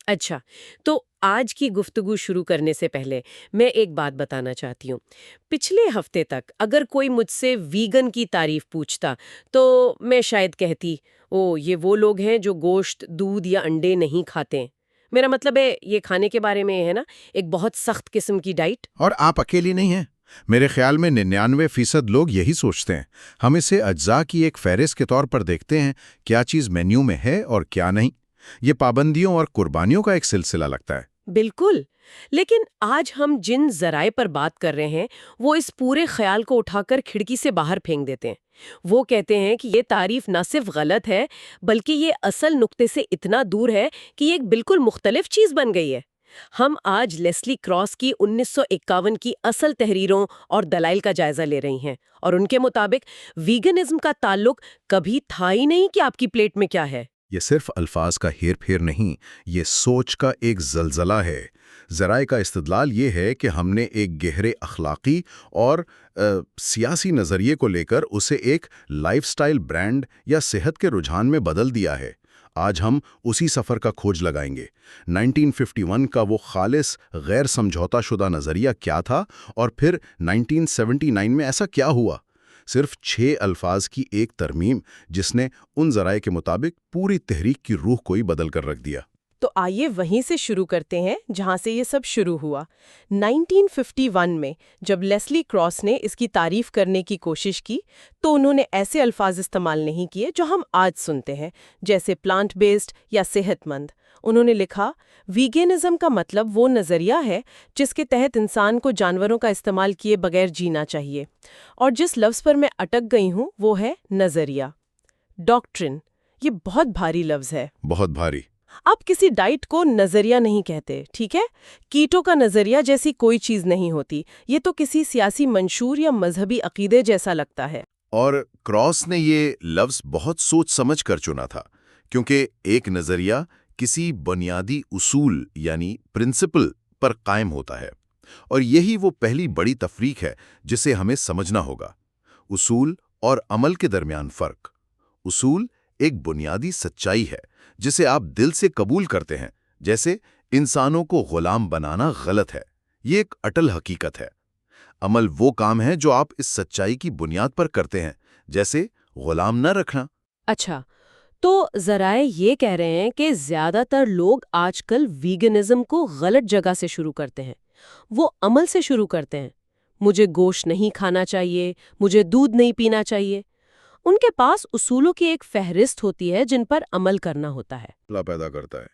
اچھا، تو آج کی گفتگو شروع کرنے سے پہلے میں ایک بات بتانا چاہتی ہوں۔ پچھلے ہفتے تک اگر کوئی مجھ سے ویگن کی تعریف پوچھتا تو میں شاید کہتی، او یہ وہ لوگ ہیں جو گوشت، دودھ یا انڈے نہیں کھاتے۔ میرا مطلب ہے یہ کھانے کے بارے میں ہے نا، ایک بہت سخت قسم کی ڈائٹ۔ اور آپ اکیلی نہیں ہیں۔ میرے خیال میں 99% لوگ یہی سوچتے ہیں۔ ہم اسے اجزاء کی ایک فہرست کے طور پر دیکھتے ہیں، کیا چیز مینیو میں ہے اور کیا نہیں۔ یہ پابندیوں اور قربانیوں کا ایک سلسلہ لگتا ہے۔ بالکل، لیکن آج ہم جن ذرائع پر بات کر رہے ہیں وہ اس پورے خیال کو اٹھا کر کھڑکی سے باہر پھینک دیتے ہیں۔ وہ کہتے ہیں کہ یہ تعریف نہ صرف غلط ہے بلکہ یہ اصل نقطے سے اتنا دور ہے کہ یہ ایک بالکل مختلف چیز بن گئی ہے۔ ہم آج لیسلی کراس کی 1951 کی اصل تحریروں اور دلائل کا جائزہ لے رہی ہیں، اور ان کے مطابق ویگنزم کا تعلق کبھی تھا ہی نہیں کہ آپ کی پلیٹ میں کیا ہے۔ یہ صرف الفاظ کا ہیر پھیر نہیں، یہ سوچ کا ایک زلزلہ ہے۔ ذرائع کا استدلال یہ ہے کہ ہم نے ایک گہرے اخلاقی اور سیاسی نظریے کو لے کر اسے ایک لائف سٹائل برانڈ یا صحت کے رجحان میں بدل دیا ہے۔ آج ہم اسی سفر کا کھوج لگائیں گے۔ 1951 کا وہ خالص غیر سمجھوتا شدہ نظریہ کیا تھا، اور پھر 1979 میں ایسا کیا ہوا؟ صرف 6 الفاظ کی ایک ترمیم جس نے ان ذرائع کے مطابق پوری تحریک کی روح کو ہی بدل کر رکھ دیا۔ تو آئیے وہیں سے شروع کرتے ہیں جہاں سے یہ سب شروع ہوا۔ 1951 میں جب لیسلی کراس نے اس کی تعریف کرنے کی کوشش کی تو انہوں نے ایسے الفاظ استعمال نہیں کیے جو ہم آج سنتے ہیں، جیسے پلانٹ بیسڈ یا صحت مند۔ انہوں نے لکھا، ویگنزم کا مطلب وہ نظریہ ہے جس کے تحت انسان کو جانوروں کا استعمال کیے بغیر جینا چاہیے، اور جس لفظ پر میں اٹک گئی ہوں وہ ہے نظریہ، ڈاکٹرن۔ یہ بہت بھاری لفظ ہے۔ بہت بھاری۔ آپ کسی ڈائٹ کو نظریہ نہیں کہتے، ٹھیک ہے؟ کیٹو کا نظریہ جیسی کوئی چیز نہیں ہوتی، یہ تو کسی سیاسی منشور یا مذہبی عقیدے جیسا لگتا ہے۔ اور کراس نے یہ لفظ بہت سوچ سمجھ کر چنا تھا، کیونکہ ایک نظریہ کسی بنیادی اصول یعنی پرنسپل پر قائم ہوتا ہے، اور یہی وہ پہلی بڑی تفریق ہے جسے ہمیں سمجھنا ہوگا۔ اصول اور عمل کے درمیان فرق۔ اصول ایک بنیادی سچائی ہے جسے آپ دل سے قبول کرتے ہیں، جیسے انسانوں کو غلام بنانا غلط ہے، یہ ایک اٹل حقیقت ہے۔ عمل وہ کام ہے جو آپ اس سچائی کی بنیاد پر کرتے ہیں، جیسے غلام نہ رکھنا۔ اچھا، تو ذرائع یہ کہہ رہے ہیں کہ زیادہ تر لوگ آج کل ویگنزم کو غلط جگہ سے شروع کرتے ہیں۔ وہ عمل سے شروع کرتے ہیں، مجھے گوشت نہیں کھانا چاہیے، مجھے دودھ نہیں پینا چاہیے۔ ان کے پاس اصولوں کی ایک فہرست ہوتی ہے جن پر عمل کرنا ہوتا ہے۔ مسئلہ پیدا کرتا ہے،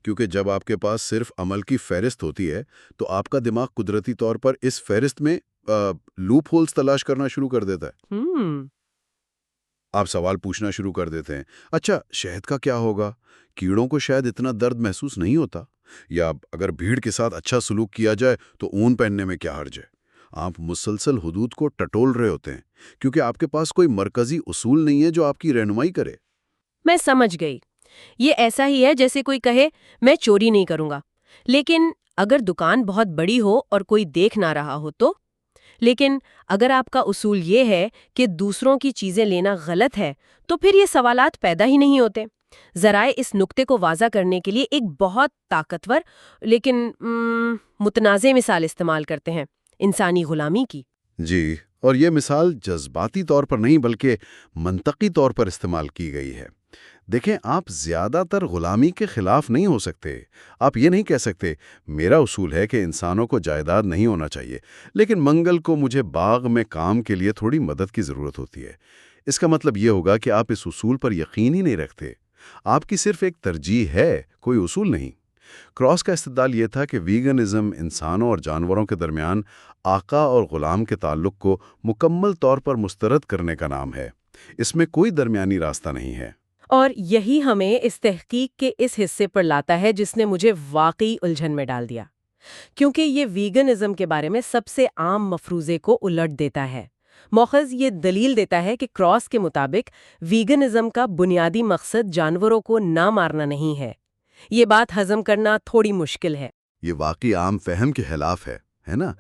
کیونکہ جب آپ کے پاس صرف عمل کی فہرست ہوتی ہے تو آپ کا دماغ قدرتی طور پر اس فہرست میں لوپ ہولز تلاش کرنا شروع کر دیتا ہے۔ آپ سوال پوچھنا شروع کر دیتے ہیں، اچھا شہد کا کیا ہوگا؟ کیڑوں کو شاید اتنا درد محسوس نہیں ہوتا، یا اگر بھیڑ کے ساتھ اچھا سلوک کیا جائے تو اون پہننے میں کیا حرج ہے؟ آپ مسلسل حدود کو ٹٹول رہے ہوتے ہیں، کیونکہ آپ کے پاس کوئی مرکزی اصول نہیں ہے جو آپ کی رہنمائی کرے۔ میں سمجھ گئی، یہ ایسا ہی ہے جیسے کوئی کہے میں چوری نہیں کروں گا، لیکن اگر دکان بہت بڑی ہو اور کوئی دیکھ نہ رہا ہو تو۔ لیکن اگر آپ کا اصول یہ ہے کہ دوسروں کی چیزیں لینا غلط ہے تو پھر یہ سوالات پیدا ہی نہیں ہوتے۔ ذرائع اس نقطے کو واضح کرنے کے لیے ایک بہت طاقتور لیکن متنازع مثال استعمال کرتے ہیں، انسانی غلامی کی۔ جی، اور یہ مثال جذباتی طور پر نہیں بلکہ منطقی طور پر استعمال کی گئی ہے۔ دیکھیں، آپ زیادہ تر غلامی کے خلاف نہیں ہو سکتے۔ آپ یہ نہیں کہہ سکتے میرا اصول ہے کہ انسانوں کو جائیداد نہیں ہونا چاہیے، لیکن منگل کو مجھے باغ میں کام کے لیے تھوڑی مدد کی ضرورت ہوتی ہے۔ اس کا مطلب یہ ہوگا کہ آپ اس اصول پر یقین ہی نہیں رکھتے۔ آپ کی صرف ایک ترجیح ہے، کوئی اصول نہیں۔ کراس کا استدلال یہ تھا کہ ویگنزم انسانوں اور جانوروں کے درمیان آقا اور غلام کے تعلق کو مکمل طور پر مسترد کرنے کا نام ہے۔ اس میں کوئی درمیانی راستہ نہیں ہے۔ اور یہی ہمیں اس تحقیق کے اس حصے پر لاتا ہے جس نے مجھے واقعی الجھن میں ڈال دیا، کیونکہ یہ ویگنزم کے بارے میں سب سے عام مفروضے کو الٹ دیتا ہے۔ مؤخذ یہ دلیل دیتا ہے کہ کراس کے مطابق ویگنزم کا بنیادی مقصد جانوروں کو نہ مارنا نہیں ہے۔ یہ بات ہضم کرنا تھوڑی مشکل ہے۔ یہ واقعی عام فہم کے خلاف ہے نا؟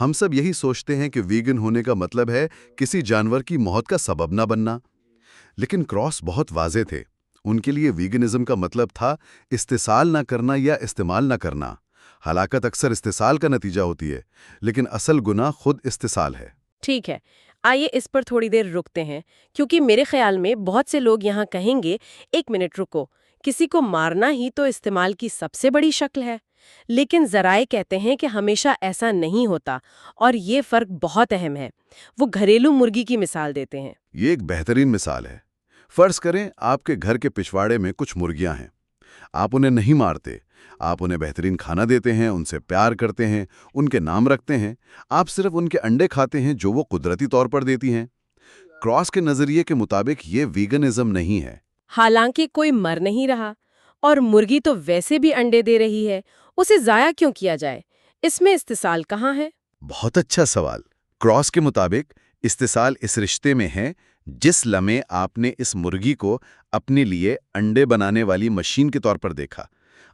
ہم سب یہی سوچتے ہیں کہ ویگن ہونے کا مطلب ہے کسی جانور کی موت کا سبب نہ بننا۔ لیکن کراس بہت واضح تھے۔ ان کے لیے ویگنزم کا مطلب تھا استحصال نہ کرنا یا استعمال نہ کرنا۔ ہلاکت اکثر استحصال کا نتیجہ ہوتی ہے، لیکن اصل گناہ خود استحصال ہے۔ ٹھیک ہے، آئیے اس پر تھوڑی دیر رکتے ہیں، کیونکہ میرے خیال میں بہت سے لوگ یہاں کہیں گے ایک منٹ رکو، کسی کو مارنا ہی تو استعمال کی سب سے بڑی شکل ہے۔ لیکن ذرائع کہتے ہیں کہ ہمیشہ ایسا نہیں ہوتا، اور یہ فرق بہت اہم ہے۔ وہ گھریلو مرغی کی مثال دیتے ہیں۔ یہ ایک بہترین مثال ہے۔ فرض کریں آپ کے گھر کے پچھواڑے میں کچھ مرغیاں ہیں۔ آپ انہیں نہیں مارتے، آپ انہیں بہترین کھانا دیتے ہیں، ان سے پیار کرتے ہیں، ان کے نام رکھتے ہیں۔ آپ صرف ان کے انڈے کھاتے ہیں جو وہ قدرتی طور پر دیتی ہیں۔ کراس کے نظریے کے مطابق یہ ویگنزم نہیں ہے۔ حالانکہ کوئی مر نہیں رہا، اور مرغی تو ویسے بھی انڈے دے رہی ہے، اسے ضائع کیوں کیا جائے؟ اس میں استحصال کہاں ہے؟ بہت اچھا سوال۔ کراس کے مطابق استحصال اس رشتے میں ہے جس لمحے آپ نے اس مرغی کو اپنے لیے انڈے بنانے والی مشین کے طور پر دیکھا۔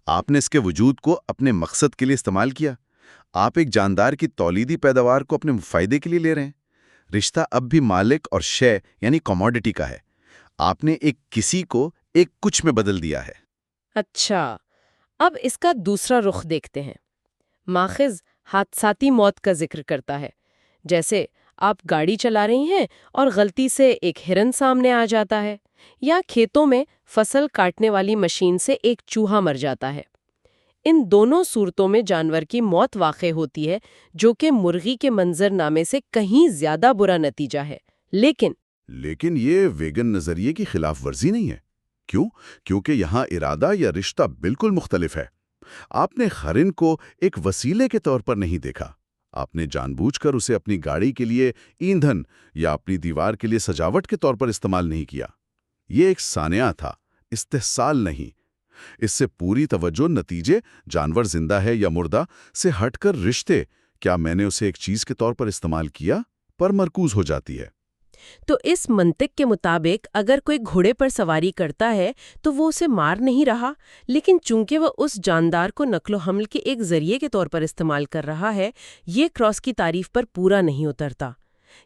آپ نے اس کے وجود کو اپنے مقصد کے لیے استعمال کیا۔ آپ ایک جاندار کی تولیدی پیداوار کو اپنے فائدے کے لیے لے رہے ہیں۔ رشتہ اب بھی مالک اور شے یعنی کموڈٹی کا ہے۔ آپ نے ایک کسی کو ایک کچھ میں بدل دیا ہے۔ اچھا، اب اس کا دوسرا رخ دیکھتے ہیں۔ ماخذ حادثاتی موت کا ذکر کرتا ہے، جیسے آپ گاڑی چلا رہی ہیں اور غلطی سے ایک ہرن سامنے آ جاتا ہے، یا کھیتوں میں فصل کاٹنے والی مشین سے ایک چوہا مر جاتا ہے۔ ان دونوں صورتوں میں جانور کی موت واقع ہوتی ہے، جو کہ مرغی کے منظر نامے سے کہیں زیادہ برا نتیجہ ہے۔ لیکن یہ ویگن نظریے کی خلاف ورزی نہیں ہے۔ کیوں؟ کیونکہ یہاں ارادہ یا رشتہ بالکل مختلف ہے۔ آپ نے ہرن کو ایک وسیلے کے طور پر نہیں دیکھا۔ آپ نے جان بوجھ کر اسے اپنی گاڑی کے لیے ایندھن یا اپنی دیوار کے لیے سجاوٹ کے طور پر استعمال نہیں کیا۔ یہ ایک صانعہ تھا، استحصال نہیں۔ اس سے پوری توجہ نتیجے، جانور زندہ ہے یا مردہ، سے ہٹ کر رشتے، کیا میں نے اسے ایک چیز کے طور پر استعمال کیا، پر مرکوز ہو جاتی ہے۔ تو اس منطق کے مطابق اگر کوئی گھوڑے پر سواری کرتا ہے تو وہ اسے مار نہیں رہا، لیکن چونکہ وہ اس جاندار کو نقل و حمل کے ایک ذریعے کے طور پر استعمال کر رہا ہے، یہ کراس کی تعریف پر پورا نہیں اترتا۔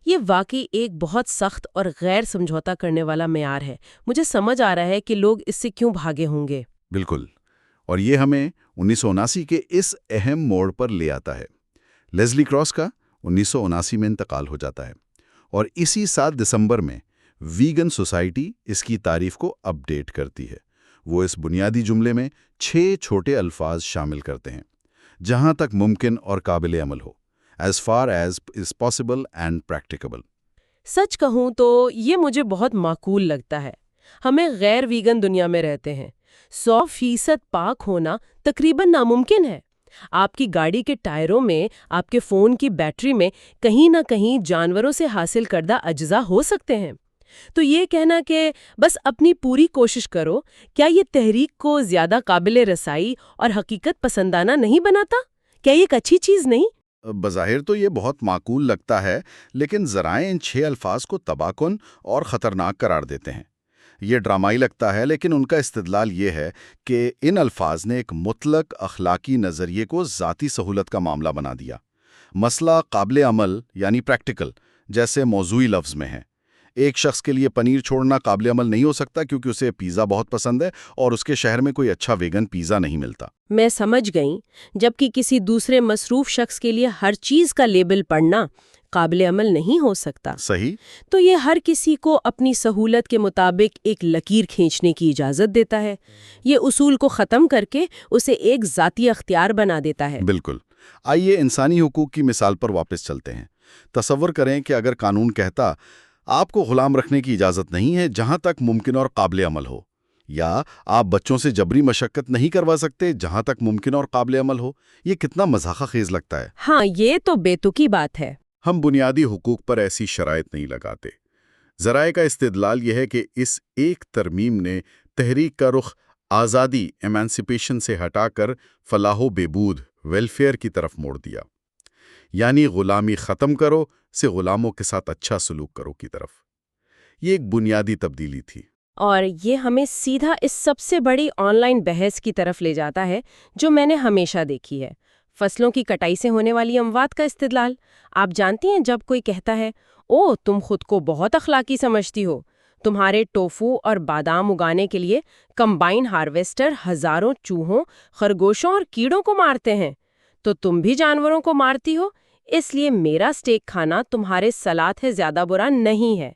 یہ واقعی ایک بہت سخت اور غیر سمجھوتا کرنے والا معیار ہے۔ مجھے سمجھ آ رہا ہے کہ لوگ اس سے کیوں بھاگے ہوں گے۔ بالکل، اور یہ ہمیں 1979 کے اس اہم موڑ پر لے آتا ہے۔ لیزلی کراس کا 1979 میں انتقال ہو جاتا ہے، اور اسی سال دسمبر میں ویگن سوسائٹی اس کی تعریف کو اپ ڈیٹ کرتی ہے۔ وہ اس بنیادی جملے میں 6 چھوٹے الفاظ شامل کرتے ہیں: جہاں تک ممکن اور قابل عمل ہو، as far as is possible and practicable۔ سچ کہوں تو یہ مجھے بہت معقول لگتا ہے۔ ہمیں غیر ویگن دنیا میں رہتے ہیں، 100% پاک ہونا تقریباً ناممکن ہے۔ آپ کی گاڑی کے ٹائروں میں، آپ کے فون کی بیٹری میں کہیں نہ کہیں جانوروں سے حاصل کردہ اجزاء ہو سکتے ہیں۔ تو یہ کہنا کہ بس اپنی پوری کوشش کرو، کیا یہ تحریک کو زیادہ قابل رسائی اور حقیقت پسندانہ نہیں بناتا؟ کیا یہ ایک اچھی چیز نہیں؟ بظاہر تو یہ بہت معقول لگتا ہے، لیکن ذرائع ان 6 الفاظ کو تباہ کن اور خطرناک قرار دیتے ہیں۔ یہ ڈرامائی لگتا ہے، لیکن ان کا استدلال یہ ہے کہ ان الفاظ نے ایک مطلق اخلاقی نظریے کو ذاتی سہولت کا معاملہ بنا دیا۔ مسئلہ قابل عمل یعنی پریکٹیکل جیسے موضوعی لفظ میں ہے۔ ایک شخص کے لیے پنیر چھوڑنا قابل عمل نہیں ہو سکتا کیونکہ اسے پیزا بہت پسند ہے اور اس کے شہر میں کوئی اچھا ویگن پیزا نہیں ملتا۔ میں سمجھ گئی، جبکہ کسی دوسرے مصروف شخص کے لیے ہر چیز کا لیبل پڑھنا قابل عمل نہیں ہو سکتا۔ صحیح۔ تو یہ ہر کسی کو اپنی سہولت کے مطابق ایک لکیر کھینچنے کی اجازت دیتا ہے۔ یہ اصول کو ختم کر کے اسے ایک ذاتی اختیار بنا دیتا ہے۔ بالکل۔ آئیے انسانی حقوق کی مثال پر واپس چلتے ہیں۔ تصور کریں کہ اگر قانون کہتا آپ کو غلام رکھنے کی اجازت نہیں ہے جہاں تک ممکن اور قابل عمل ہو، یا آپ بچوں سے جبری مشقت نہیں کروا سکتے جہاں تک ممکن اور قابل عمل ہو، یہ کتنا مضحکہ خیز لگتا ہے۔ ہاں، یہ تو بے تکی بات ہے۔ ہم بنیادی حقوق پر ایسی شرائط نہیں لگاتے۔ ذرائع کا استدلال یہ ہے کہ اس ایک ترمیم نے تحریک کا رخ آزادی ایمانسیپیشن سے ہٹا کر فلاح و بہبود ویلفیئر کی طرف موڑ دیا، یعنی غلامی ختم کرو سے غلاموں کے ساتھ اچھا سلوک کرو کی طرف۔ یہ ایک بنیادی تبدیلی تھی۔ اور یہ ہمیں سیدھا اس سب سے بڑی آن لائن بحث کی طرف لے جاتا ہے جو میں نے ہمیشہ دیکھی ہے، فصلوں کی کٹائی سے ہونے والی اموات کا استدلال۔ آپ جانتی ہیں، جب کوئی کہتا ہے او تم خود کو بہت اخلاقی سمجھتی ہو، تمہارے ٹوفو اور بادام اگانے کے لیے کمبائن ہارویسٹر ہزاروں چوہوں، خرگوشوں اور کیڑوں کو مارتے ہیں، تو تم بھی جانوروں کو مارتی ہو، اس لیے میرا اسٹیک کھانا تمہارے سلاد ہے زیادہ برا نہیں ہے۔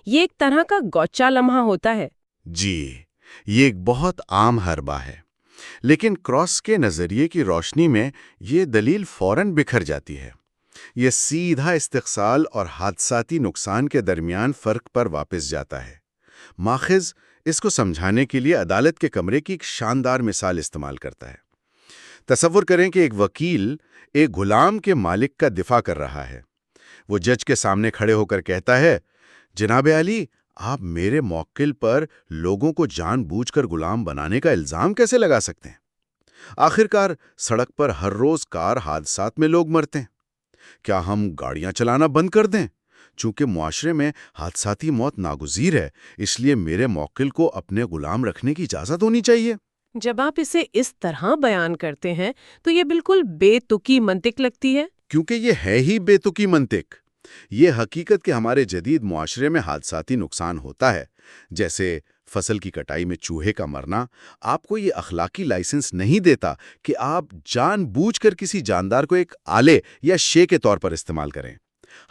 یہ ایک طرح کا گوچا لمحہ ہوتا ہے۔ جی، یہ ایک بہت عام حربہ ہے، لیکن کراس کے نظریے کی روشنی میں یہ دلیل فوراً بکھر جاتی ہے۔ یہ سیدھا استحصال اور حادثاتی نقصان کے درمیان فرق پر واپس جاتا ہے۔ ماخذ اس کو سمجھانے کے لیے عدالت کے کمرے کی ایک شاندار مثال استعمال کرتا ہے۔ تصور کریں کہ ایک وکیل ایک غلام کے مالک کا دفاع کر رہا ہے۔ وہ جج کے سامنے کھڑے ہو کر کہتا ہے، جناب عالی، آپ میرے موکل پر لوگوں کو جان بوجھ کر غلام بنانے کا الزام کیسے لگا سکتے ہیں؟ آخرکار سڑک پر ہر روز کار حادثات میں لوگ مرتے ہیں۔ کیا ہم گاڑیاں چلانا بند کر دیں؟ چونکہ معاشرے میں حادثاتی موت ناگزیر ہے، اس لیے میرے موکل کو اپنے غلام رکھنے کی اجازت ہونی چاہیے۔ جب آپ اسے اس طرح بیان کرتے ہیں تو یہ بالکل بے تکی منطق لگتی ہے۔ کیونکہ یہ ہے ہی بے تکی منطق۔ یہ حقیقت کہ ہمارے جدید معاشرے میں حادثاتی نقصان ہوتا ہے، جیسے فصل کی کٹائی میں چوہے کا مرنا، آپ کو یہ اخلاقی لائسنس نہیں دیتا کہ آپ جان بوجھ کر کسی جاندار کو ایک آلے یا شے کے طور پر استعمال کریں۔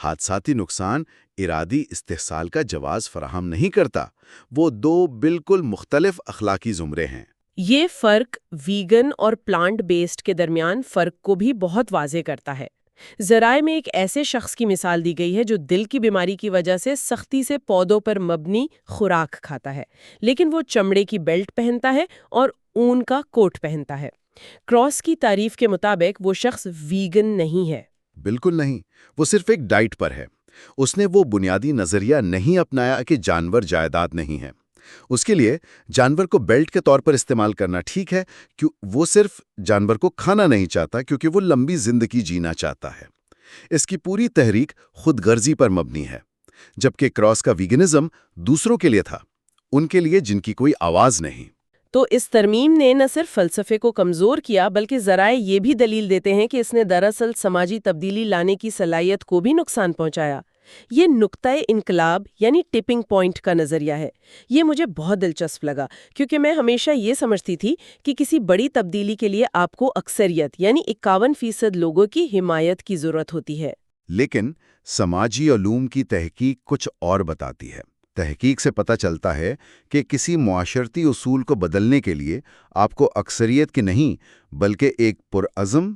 حادثاتی نقصان ارادی استحصال کا جواز فراہم نہیں کرتا۔ وہ دو بالکل مختلف اخلاقی زمرے ہیں۔ یہ فرق ویگن اور پلانٹ بیسڈ کے درمیان فرق کو بھی بہت واضح کرتا ہے۔ ذرائع میں ایک ایسے شخص کی مثال دی گئی ہے جو دل کی بیماری کی وجہ سے سختی سے پودوں پر مبنی خوراک کھاتا ہے، لیکن وہ چمڑے کی بیلٹ پہنتا ہے اور اون کا کوٹ پہنتا ہے۔ کراس کی تعریف کے مطابق وہ شخص ویگن نہیں ہے۔ بالکل نہیں، وہ صرف ایک ڈائٹ پر ہے۔ اس نے وہ بنیادی نظریہ نہیں اپنایا کہ جانور جائیداد نہیں ہے۔ اس کے لیے جانور کو بیلٹ کے طور پر استعمال کرنا ٹھیک ہے، وہ صرف جانور کو کھانا نہیں چاہتا کیونکہ وہ لمبی زندگی جینا چاہتا ہے۔ اس کی پوری تحریک خود غرضی پر مبنی ہے، جبکہ کراس کا ویگنزم دوسروں کے لیے تھا، ان کے لیے جن کی کوئی آواز نہیں۔ تو اس ترمیم نے نہ صرف فلسفے کو کمزور کیا بلکہ ذرائع یہ بھی دلیل دیتے ہیں کہ اس نے دراصل سماجی تبدیلی لانے کی صلاحیت کو بھی نقصان پہنچایا۔ یہ نقطۂ انقلاب یعنی ٹپنگ پوائنٹ کا نظریہ ہے۔ یہ مجھے بہت دلچسپ لگا کیونکہ میں ہمیشہ یہ سمجھتی تھی کہ کسی بڑی تبدیلی کے لیے آپ کو اکثریت یعنی 51% لوگوں کی حمایت کی ضرورت ہوتی ہے۔ لیکن سماجی علوم کی تحقیق کچھ اور بتاتی ہے۔ تحقیق سے پتہ چلتا ہے کہ کسی معاشرتی اصول کو بدلنے کے لیے آپ کو اکثریت کی نہیں بلکہ ایک پرعزم،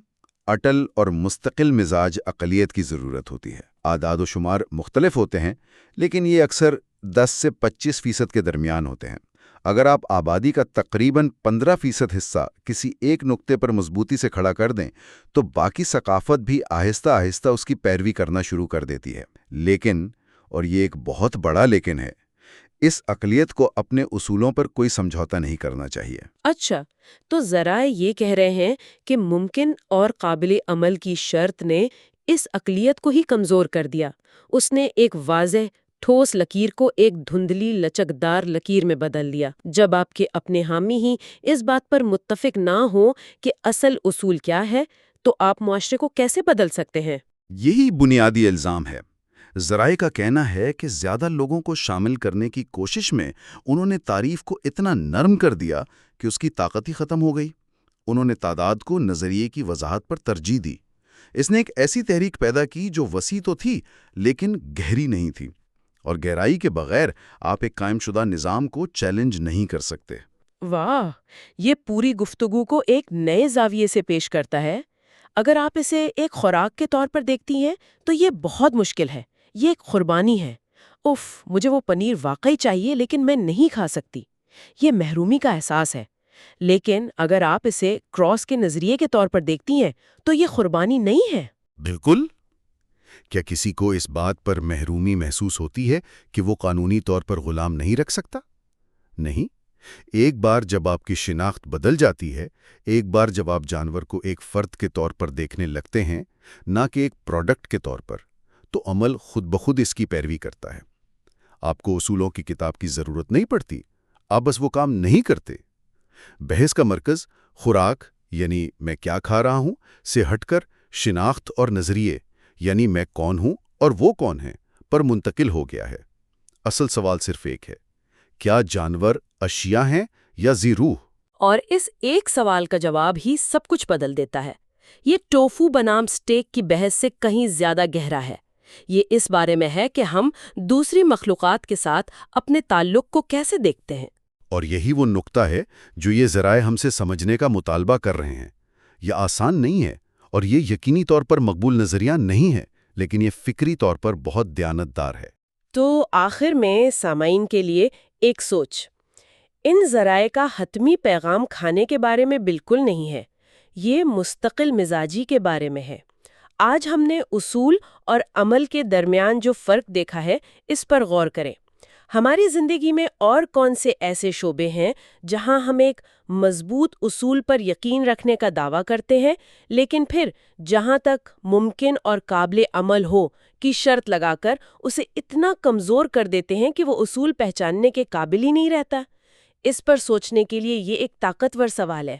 اٹل اور مستقل مزاج اقلیت کی ضرورت ہوتی ہے۔ اعداد و شمار مختلف ہوتے ہیں، لیکن یہ اکثر 10 سے 25% کے درمیان ہوتے ہیں۔ اگر آپ آبادی کا تقریباً 15% حصہ کسی ایک نقطے پر مضبوطی سے کھڑا کر دیں تو باقی ثقافت بھی آہستہ آہستہ اس کی پیروی کرنا شروع کر دیتی ہے۔ لیکن، اور یہ ایک بہت بڑا لیکن ہے، اس اقلیت کو اپنے اصولوں پر کوئی سمجھوتا نہیں کرنا چاہیے۔ اچھا، تو ذرائع یہ کہہ رہے ہیں کہ ممکن اور قابل عمل کی شرط نے اس اقلیت کو ہی کمزور کر دیا۔ اس نے ایک واضح ٹھوس لکیر کو ایک دھندلی لچکدار لکیر میں بدل دیا۔ جب آپ کے اپنے حامی ہی اس بات پر متفق نہ ہو کہ اصل اصول کیا ہے تو آپ معاشرے کو کیسے بدل سکتے ہیں؟ یہی بنیادی الزام ہے۔ ذرائع کا کہنا ہے کہ زیادہ لوگوں کو شامل کرنے کی کوشش میں انہوں نے تعریف کو اتنا نرم کر دیا کہ اس کی طاقت ہی ختم ہو گئی۔ انہوں نے تعداد کو نظریے کی وضاحت پر ترجیح دی۔ اس نے ایک ایسی تحریک پیدا کی جو وسیع تو تھی لیکن گہری نہیں تھی، اور گہرائی کے بغیر آپ ایک قائم شدہ نظام کو چیلنج نہیں کر سکتے۔ واہ، یہ پوری گفتگو کو ایک نئے زاویے سے پیش کرتا ہے۔ اگر آپ اسے ایک خوراک کے طور پر دیکھتی ہیں تو یہ بہت مشکل ہے، یہ ایک قربانی ہے۔ اف، مجھے وہ پنیر واقعی چاہیے لیکن میں نہیں کھا سکتی، یہ محرومی کا احساس ہے۔ لیکن اگر آپ اسے کراس کے نظریے کے طور پر دیکھتی ہیں تو یہ قربانی نہیں ہے۔ بالکل۔ کیا کسی کو اس بات پر محرومی محسوس ہوتی ہے کہ وہ قانونی طور پر غلام نہیں رکھ سکتا؟ نہیں۔ ایک بار جب آپ کی شناخت بدل جاتی ہے، ایک بار جب آپ جانور کو ایک فرد کے طور پر دیکھنے لگتے ہیں، نہ کہ ایک پروڈکٹ کے طور پر، تو عمل خود بخود اس کی پیروی کرتا ہے۔ آپ کو اصولوں کی کتاب کی ضرورت نہیں پڑتی، آپ بس وہ کام نہیں کرتے۔ بحث کا مرکز خوراک یعنی میں کیا کھا رہا ہوں سے ہٹ کر شناخت اور نظریے یعنی میں کون ہوں اور وہ کون ہیں پر منتقل ہو گیا ہے۔ اصل سوال صرف ایک ہے، کیا جانور اشیاء ہیں یا ذی روح؟ اور اس ایک سوال کا جواب ہی سب کچھ بدل دیتا ہے۔ یہ ٹوفو بنام سٹیک کی بحث سے کہیں زیادہ گہرا ہے۔ یہ اس بارے میں ہے کہ ہم دوسری مخلوقات کے ساتھ اپنے تعلق کو کیسے دیکھتے ہیں۔ اور یہی وہ نقطہ ہے جو یہ ذرائع ہم سے سمجھنے کا مطالبہ کر رہے ہیں۔ یہ آسان نہیں ہے اور یہ یقینی طور پر مقبول نظریہ نہیں ہے، لیکن یہ فکری طور پر بہت دیانتدار ہے۔ تو آخر میں سامعین کے لیے ایک سوچ، ان ذرائع کا حتمی پیغام کھانے کے بارے میں بالکل نہیں ہے، یہ مستقل مزاجی کے بارے میں ہے۔ آج ہم نے اصول اور عمل کے درمیان جو فرق دیکھا ہے، اس پر غور کریں۔ ہماری زندگی میں اور کون سے ایسے شعبے ہیں جہاں ہم ایک مضبوط اصول پر یقین رکھنے کا دعویٰ کرتے ہیں، لیکن پھر جہاں تک ممکن اور قابل عمل ہو کی شرط لگا کر اسے اتنا کمزور کر دیتے ہیں کہ وہ اصول پہچاننے کے قابل ہی نہیں رہتا؟ اس پر سوچنے کے لیے یہ ایک طاقتور سوال ہے۔